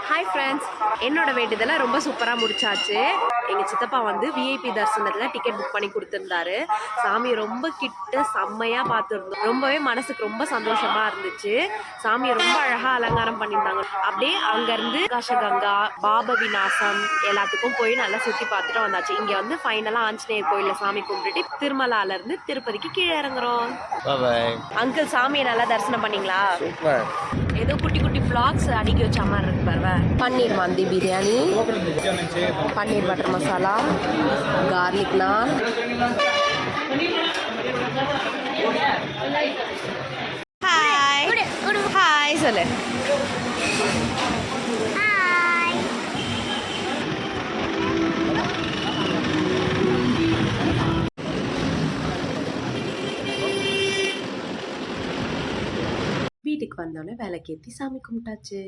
Hi friends, என்னோட வேண்டுதெல்லாம் ரொம்ப சூப்பராக முடிச்சாச்சு. எங்கள் சித்தப்பா வந்து விஐபி தரிசனத்தில் டிக்கெட் புக் பண்ணி கொடுத்துருந்தாரு. சாமி ரொம்ப கிட்ட செம்மையாக பார்த்துருந்தோம். ரொம்பவே மனசுக்கு ரொம்ப சந்தோஷமாக இருந்துச்சு. சாமியை ரொம்ப அழகாக அலங்காரம் பண்ணியிருந்தாங்க. அப்படியே அங்கேருந்து ஆகாஷகங்கா, பாப விநாசம் எல்லாத்துக்கும் போய் நல்லா சுற்றி பார்த்துட்டு வந்தாச்சு. இங்கே வந்து ஃபைனலாக ஆஞ்சநேயர் கோயிலில் சாமி கும்பிட்டுட்டு திருமலாலேருந்து திருப்பதிக்கு கீழே இறங்குறோம். அங்கிள், சாமியை நல்லா தரிசனம் பண்ணீங்களா? ஏதோ குட்டி குட்டி ஃப்ளாக்ஸ் அடுக்கி வச்ச மாதிரி இருக்கு பாருங்க. பன்னீர் மந்தி பிரியாணி, பன்னீர் பட்டர் மசாலா, கார்லிக் நான். ஹாய் ஹாய் சொல்லு. வீட்டுக்கு வந்தோடனே விளக்கேற்றி சாமி கும்பிட்டாச்சு.